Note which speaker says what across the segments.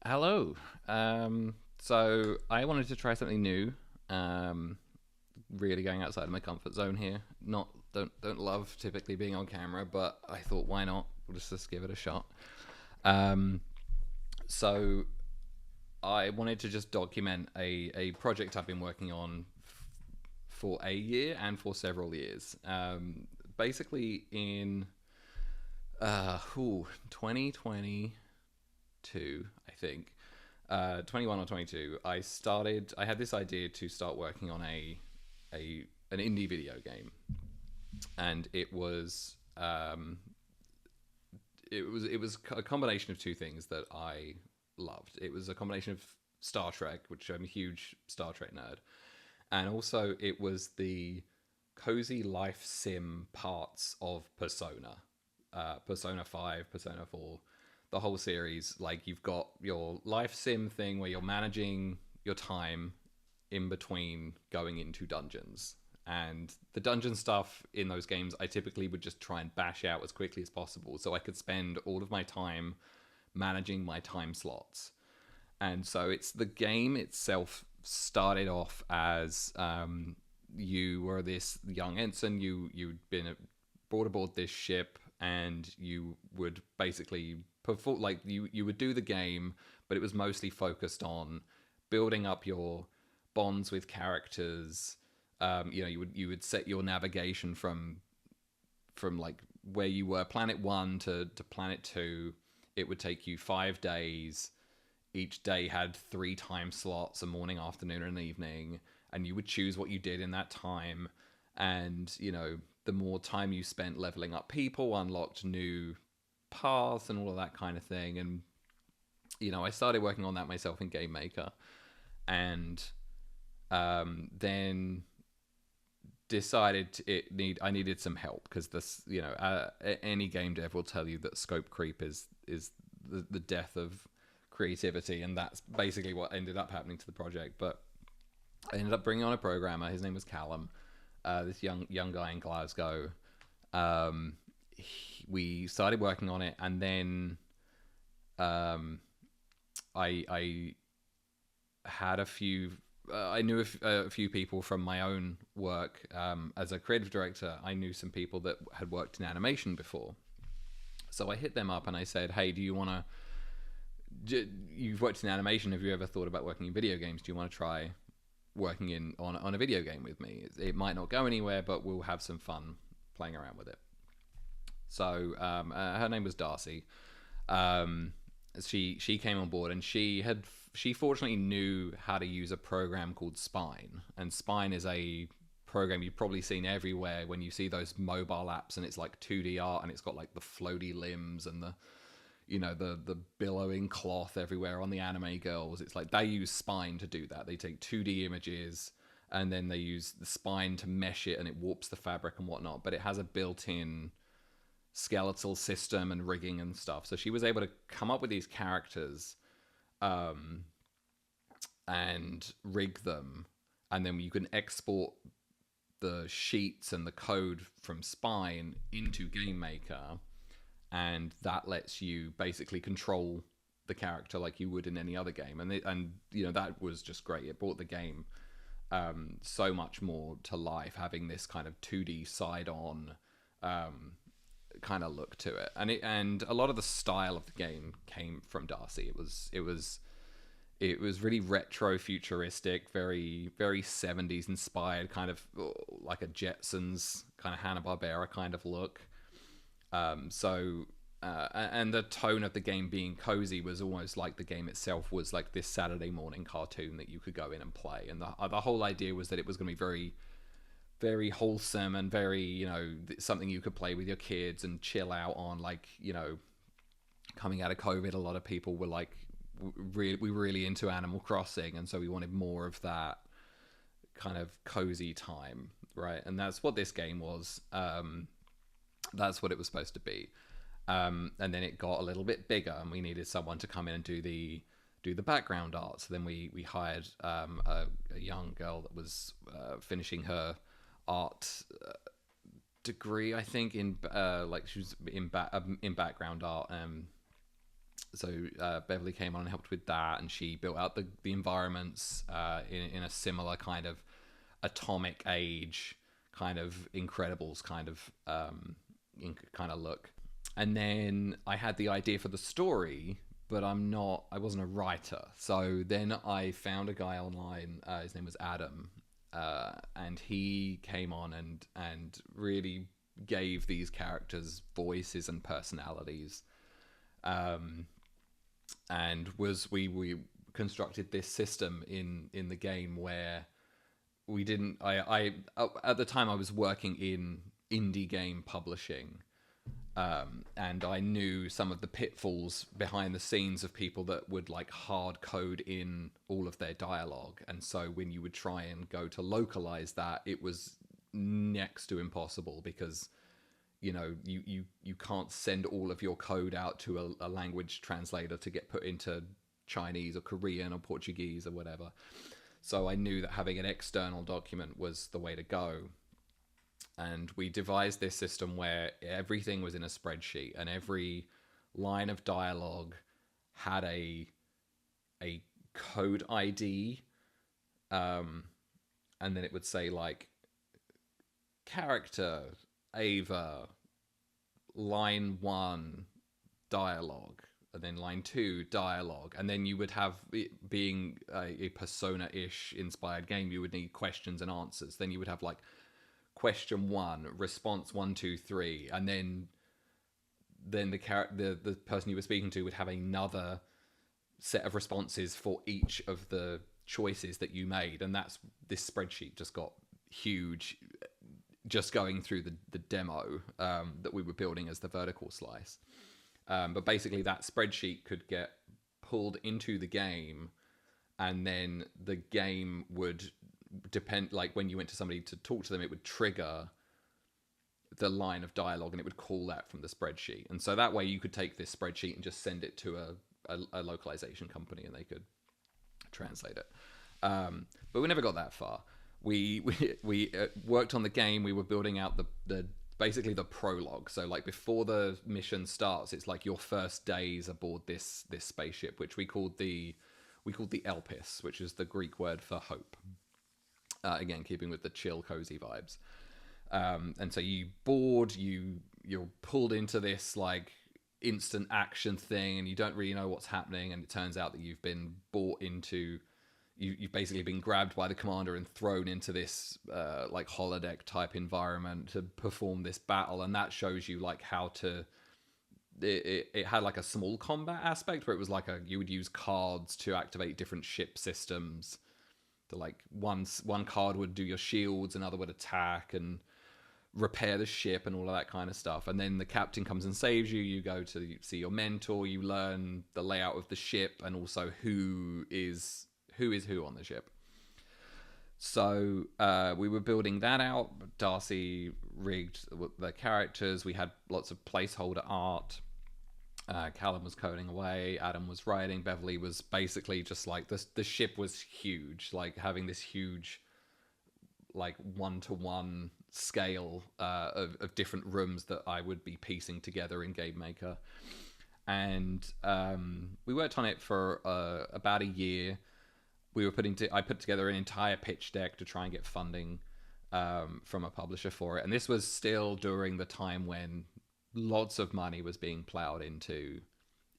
Speaker 1: Hello. So I wanted to try something new. Um, really going outside of my comfort zone here. Not don't love typically being on camera, but I thought why not? We'll just give it a shot. Um, so I wanted to just document a project I've been working on for a year and for several years. Basically in 2022, I think. 21 or 22, I had this idea to start working on an indie video game, and it was a combination of two things that I loved. It was a combination of Star Trek, which I'm a huge Star Trek nerd, and also it was the cozy life sim parts of Persona, Persona 5, Persona 4, the whole series. Like, you've got your life sim thing where you're managing your time in between going into dungeons. And the dungeon stuff in those games, I typically would just try and bash out as quickly as possible so I could spend all of my time managing my time slots. And so it's the game itself started off as you were this young ensign. You'd been brought aboard this ship, and you would basically perform, like, you would do the game, but it was mostly focused on building up your bonds with characters. You would set your navigation from like where you were, planet one to planet two. It would take you 5 days. Each day had three time slots: a morning, afternoon, and an evening. And you would choose what you did in that time. And, the more time you spent leveling up people, unlocked new paths and all of that kind of thing. And, I started working on that myself in Game Maker. And then decided I needed some help, because this, any game dev will tell you that scope creep is the death of creativity, and that's basically what ended up happening to the project. But I ended up bringing on a programmer. His name was Callum, this young guy in Glasgow. We started working on it, and then um, I had a few. I knew a few people from my own work as a creative director. I knew some people that had worked in animation before, so I hit them up and I said, "Hey, do you want to? You've worked in animation. Have you ever thought about working in video games? Do you want to try working on a video game with me? It might not go anywhere, but we'll have some fun playing around with it." So her name was Darcy. Um, she came on board, and she fortunately knew how to use a program called Spine. And Spine is a program you've probably seen everywhere when you see those mobile apps, and it's like 2D art, and it's got like the floaty limbs and the billowing cloth everywhere on the anime girls. It's like they use Spine to do that. They take 2D images, and then they use the Spine to mesh it, and it warps the fabric and whatnot. But it has a built-in skeletal system and rigging and stuff. So she was able to come up with these characters um, and rig them, and then you can export the sheets and the code from Spine into Game Maker, and that lets you basically control the character like you would in any other game. And that was just great. It brought the game so much more to life, having this kind of 2D side-on kind of look to it. And a lot of the style of the game came from Darcy. It was really retro futuristic, very very 70s inspired, kind of like a Jetsons kind of Hanna-Barbera kind of look. And the tone of the game being cozy was almost like the game itself was like this Saturday morning cartoon that you could go in and play. And the whole idea was that it was going to be very very wholesome and very, something you could play with your kids and chill out on. Like, coming out of COVID, a lot of people were like, we were really into Animal Crossing, and so we wanted more of that kind of cozy time, right? And that's what this game was. That's what it was supposed to be. And then it got a little bit bigger, and we needed someone to come in and do the background art. So then we hired a young girl that was finishing her art degree, I think, in like she was in background art, Beverly came on and helped with that, and she built out the environments in a similar kind of atomic age, kind of Incredibles kind of look. And then I had the idea for the story, but I wasn't a writer. So then I found a guy online. His name was Adam, and he came on and really gave these characters voices and personalities. And we constructed this system in the game where we didn't. I at the time I was working in indie game publishing. And I knew some of the pitfalls behind the scenes of people that would like hard code in all of their dialogue. And so when you would try and go to localize that, it was next to impossible because, you know, you can't send all of your code out to a language translator to get put into Chinese or Korean or Portuguese or whatever. So I knew that having an external document was the way to go. And we devised this system where everything was in a spreadsheet, and every line of dialogue had a code ID, and then it would say like character Ava, line 1 dialogue, and then line 2 dialogue, and then you would have it being a Persona-ish inspired game. You would need questions and answers. Then you would have like question 1, response 1, 2, 3, and then the person you were speaking to would have another set of responses for each of the choices that you made. And this spreadsheet just got huge just going through the demo that we were building as the vertical slice. But basically that spreadsheet could get pulled into the game, and then the game would depend, like when you went to somebody to talk to them, it would trigger the line of dialogue and it would call that from the spreadsheet. And so that way you could take this spreadsheet and just send it to a localization company and they could translate it. But we never got that far. We worked on the game. We were building out the basically the prologue. So like before the mission starts, it's like your first days aboard this spaceship, which we called the Elpis, which is the Greek word for hope. Again, keeping with the chill, cozy vibes. And so you board, you're pulled into this like instant action thing, and you don't really know what's happening. And it turns out that you've been brought into, you've basically been grabbed by the commander and thrown into this like holodeck type environment to perform this battle. And that shows you like how to. It had like a small combat aspect where it was like you would use cards to activate different ship systems. Like one card would do your shields, another would attack and repair the ship and all of that kind of stuff. And then the captain comes and saves you. You go to see your mentor. You learn the layout of the ship and also who is who on the ship. So we were building that out. Darcy rigged the characters. We had lots of placeholder art. Callum was coding away, Adam was writing, Beverly was basically just like the ship was huge, like having this huge like 1-to-1 scale of different rooms that I would be piecing together in Game Maker. And we worked on it for about a year. I put together an entire pitch deck to try and get funding from a publisher for it. And this was still during the time when lots of money was being plowed into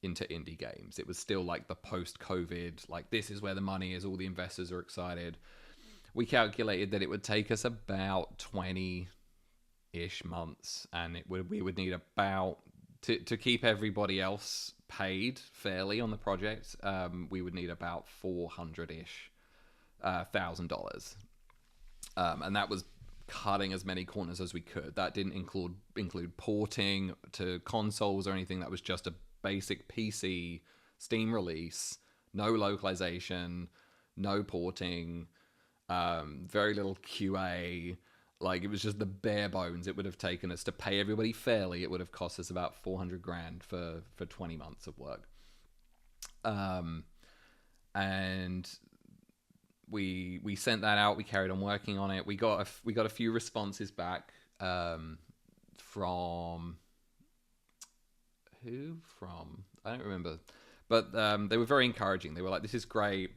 Speaker 1: indie games. It was still like the post-COVID, like this is where the money is, all the investors are excited. We calculated that it would take us about 20-ish months, and we would need about, to keep everybody else paid fairly on the project, we would need about $400-ish thousand dollars. And that was cutting as many corners as we could. That didn't include porting to consoles or anything. That was just a basic PC Steam release, no localization, no porting, very little QA. Like it was just the bare bones. It would have taken us to pay everybody fairly. It would have cost us about $400,000 for 20 months of work. And we sent that out. We carried on working on it. We got a few responses back from who from? I don't remember, but they were very encouraging. They were like, "This is great,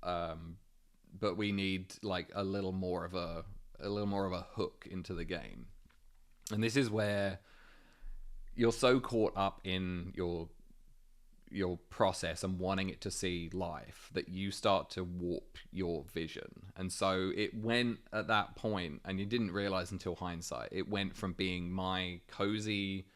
Speaker 1: but we need like a little more of a hook into the game." And this is where you're so caught up in your process and wanting it to see life that you start to warp your vision. And so it went at that point, and you didn't realize until hindsight, it went from being my cozy,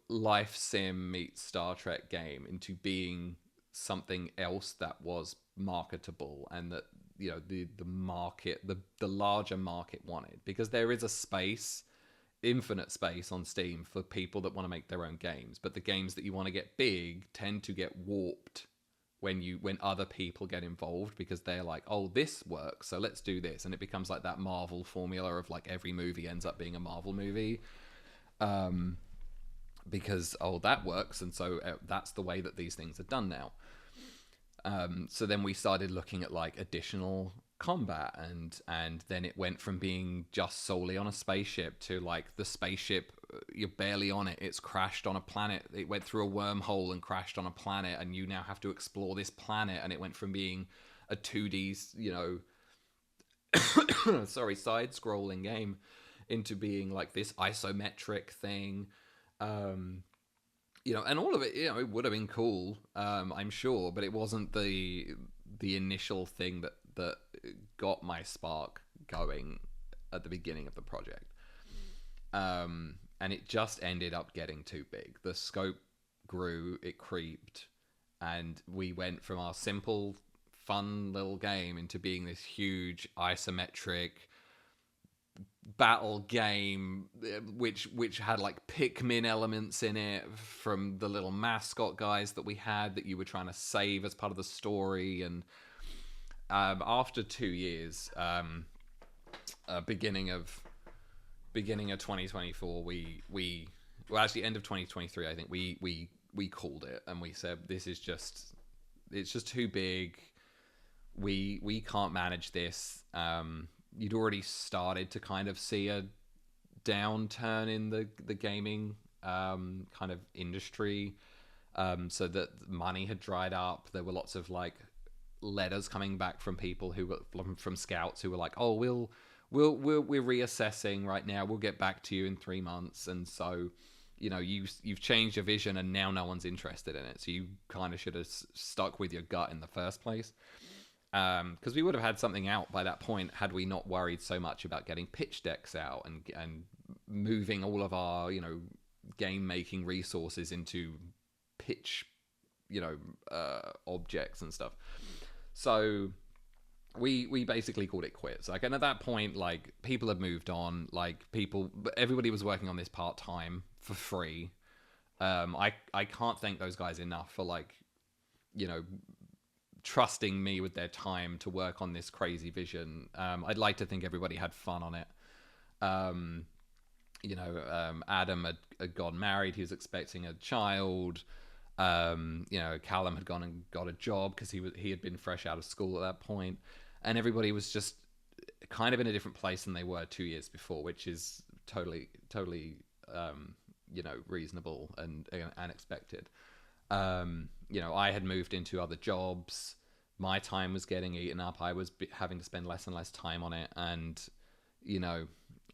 Speaker 1: life sim meets Star Trek game into being something else that was marketable, and that the market, the larger market wanted, because there is a space, infinite space on Steam for people that want to make their own games, but the games that you want to get big tend to get warped when other people get involved, because they're like, oh, this works, so let's do this, and it becomes like that Marvel formula of like every movie ends up being a Marvel movie, because that works, and so that's the way that these things are done now. So then we started looking at like additional combat, and then it went from being just solely on a spaceship to like the spaceship, you're barely on it, it's crashed on a planet, it went through a wormhole and crashed on a planet, and you now have to explore this planet. And it went from being a 2D side scrolling game into being like this isometric thing. And all of it, it would have been cool, I'm sure, but it wasn't the initial thing that got my spark going at the beginning of the project. And it just ended up getting too big. The scope grew, it creeped, and we went from our simple, fun little game into being this huge isometric battle game, which had like Pikmin elements in it from the little mascot guys that we had that you were trying to save as part of the story. And after 2 years, beginning of 2024, we actually end of 2023, I think we called it, and we said, this is just, it's just too big, we can't manage this. You'd already started to kind of see a downturn in the gaming kind of industry, so that money had dried up. There were lots of like letters coming back from people who were from scouts who were like, oh, we're reassessing right now, we'll get back to you in 3 months. And so you've changed your vision, and now no one's interested in it, so you kind of should have stuck with your gut in the first place. Because we would have had something out by that point had we not worried so much about getting pitch decks out and moving all of our game making resources into pitch objects and stuff. So we basically called it quits. Like, and at that point, like, people had moved on. Like, everybody was working on this part time for free. I can't thank those guys enough for like trusting me with their time to work on this crazy vision. I'd like to think everybody had fun on it. Adam had gone married. He was expecting a child. Callum had gone and got a job because he had been fresh out of school at that point. And everybody was just kind of in a different place than they were 2 years before, which is totally, reasonable and unexpected. I had moved into other jobs. My time was getting eaten up. I was having to spend less and less time on it. And,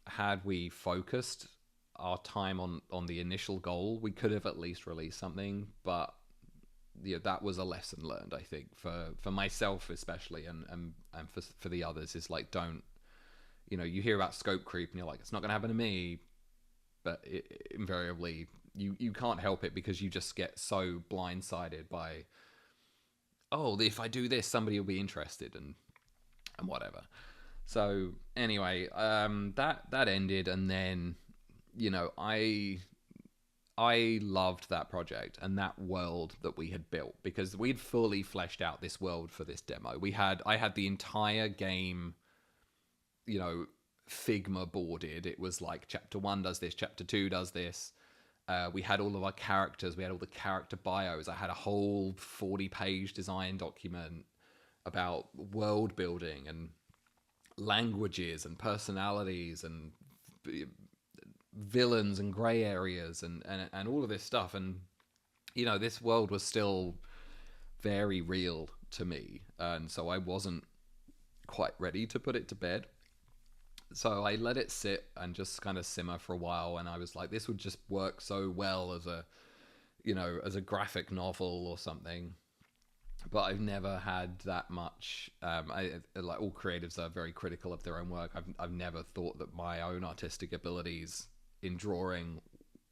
Speaker 1: had we focused our time on the initial goal, we could have at least released something. But that was a lesson learned, I think, for myself especially, and for the others, is like, don't, you hear about scope creep and you're like, it's not going to happen to me. But invariably, you can't help it, because you just get so blindsided by, oh, if I do this, somebody will be interested, and whatever. So anyway, that ended, and then I loved that project and that world that we had built, because we'd fully fleshed out this world for this demo. I had the entire game, Figma boarded. It was like chapter 1 does this, chapter 2 does this. We had all of our characters. We had all the character bios. I had a whole 40-page design document about world building and languages and personalities and villains and gray areas and all of this stuff. And this world was still very real to me, and so I wasn't quite ready to put it to bed. So I let it sit and just kind of simmer for a while, and I was like, this would just work so well as a graphic novel or something. But I've never had that much. I like all creatives are very critical of their own work. I've never thought that my own artistic abilities in drawing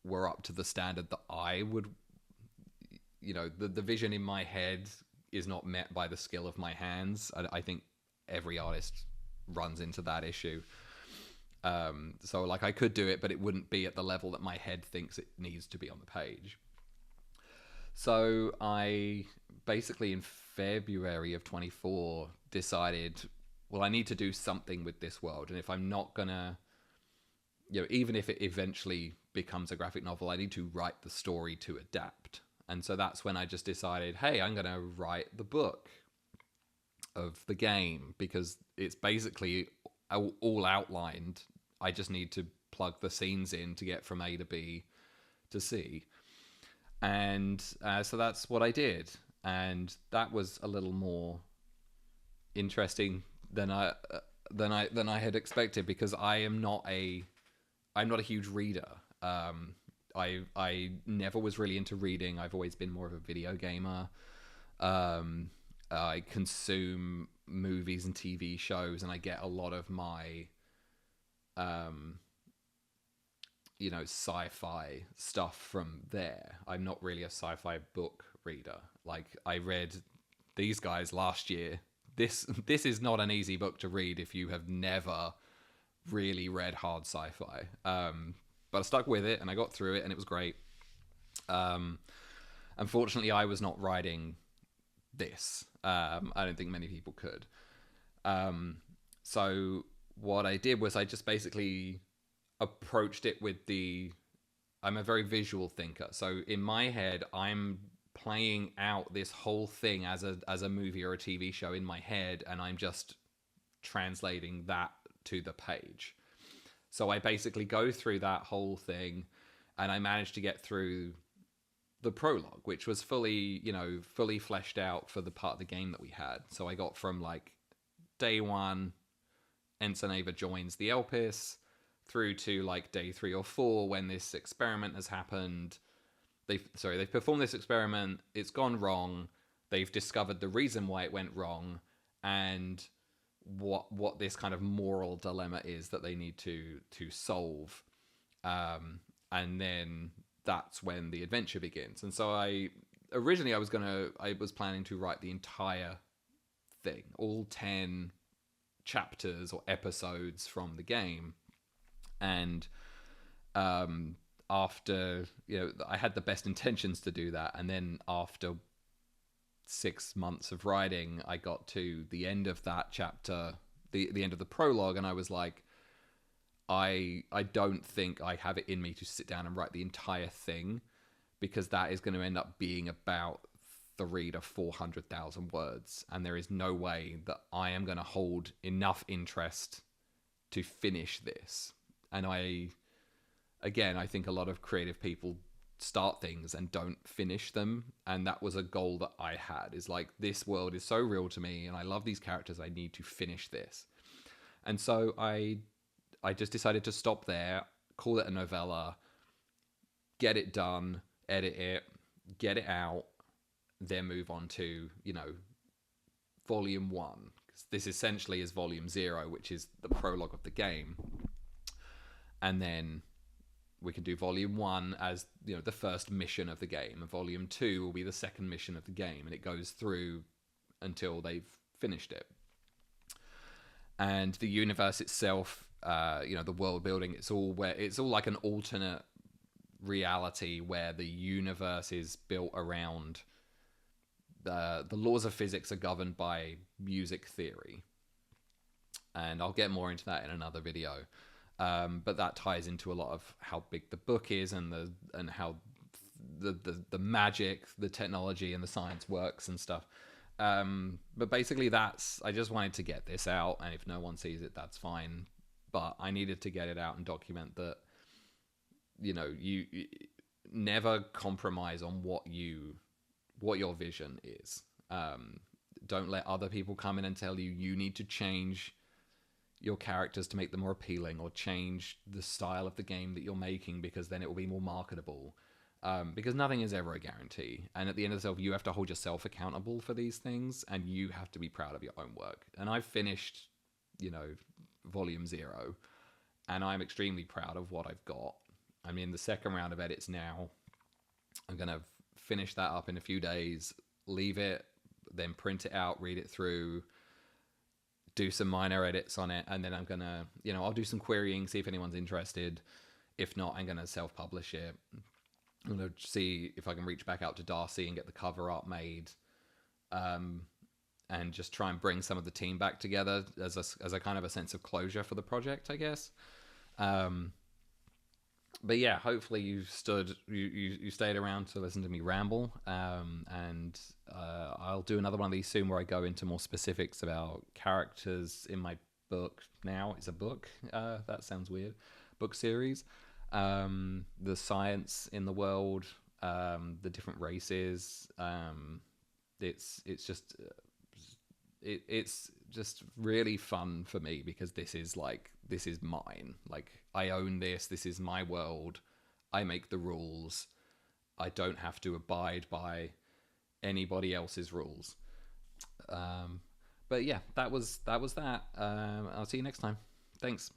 Speaker 1: were up to the standard that I would. The vision in my head is not met by the skill of my hands. I think every artist runs into that issue. So like I could do it, but it wouldn't be at the level that my head thinks it needs to be on the page. So I basically in February of 24 decided, well, I need to do something with this world. And if I'm not gonna, even if it eventually becomes a graphic novel, I need to write the story to adapt. And so that's when I just decided, hey, I'm gonna write the book of the game, because it's basically all outlined. I just need to plug the scenes in to get from A to B to C. And so that's what I did, and that was a little more interesting than I had expected, because I'm not a huge reader. I never was really into reading. I've always been more of a video gamer. I consume movies and TV shows, and I get a lot of my sci-fi stuff from there. I'm not really a sci-fi book reader. Like, I read these guys last year. This is not an easy book to read if you have never really read hard sci-fi. But I stuck with it and I got through it and it was great. Unfortunately, I was not writing this. I don't think many people could. So what I did was I just basically approached it with I'm a very visual thinker. So in my head, I'm playing out this whole thing as a movie or a TV show in my head, and I'm just translating that to the page. So I basically go through that whole thing, and I managed to get through the prologue, which was fully fleshed out for the part of the game that we had. So I got from like day one, Ensign Ava joins the Elpis, through to like day 3 or 4 when this experiment has happened. They've performed this experiment, it's gone wrong, they've discovered the reason why it went wrong, and what this kind of moral dilemma is that they need to solve. And then that's when the adventure begins. And so I was planning to write the entire thing, all 10 chapters or episodes from the game. And after, I had the best intentions to do that, and then after 6 months of writing, I got to the end of that chapter, the end of the prologue, and I was like, I don't think I have it in me to sit down and write the entire thing, because that is going to end up being about 300,000 to 400,000 words, and there is no way that I am going to hold enough interest to finish this. And I think a lot of creative people start things and don't finish them, and that was a goal that I had, is like, this world is so real to me and I love these characters, I need to finish this. And so I just decided to stop there, call it a novella, get it done, edit it, get it out, then move on to volume 1. This essentially is volume 0, which is the prologue of the game. And then we can do volume 1 as the first mission of the game, and volume 2 will be the second mission of the game, and it goes through until they've finished it. And the universe itself, the world building, it's all like an alternate reality where the universe is built around the laws of physics are governed by music theory, and I'll get more into that in another video. But that ties into a lot of how big the book is, and how the magic, the technology, and the science works and stuff. But basically, I just wanted to get this out, and if no one sees it, that's fine. But I needed to get it out and document that you never compromise on what your vision is. Don't let other people come in and tell you need to change your characters to make them more appealing, or change the style of the game that you're making because then it will be more marketable. Because nothing is ever a guarantee. And at the end of the day, you have to hold yourself accountable for these things, and you have to be proud of your own work. And I've finished, Volume 0, and I'm extremely proud of what I've got. I'm in the second round of edits now. I'm going to finish that up in a few days, leave it, then print it out, read it through, do some minor edits on it, and then I'm going to, I'll do some querying, see if anyone's interested. If not, I'm going to self-publish it. I'm going to see if I can reach back out to Darcy and get the cover art made, and just try and bring some of the team back together as a kind of a sense of closure for the project, I guess. But yeah, hopefully you stayed around to listen to me ramble, and I'll do another one of these soon where I go into more specifics about characters in my book. Now it's a book. That sounds weird. Book series. The science in the world, the different races. It's just really fun for me because this is mine. Like, I own this. This is my world. I make the rules. I don't have to abide by anybody else's rules. But yeah, that was that. I'll see you next time. Thanks.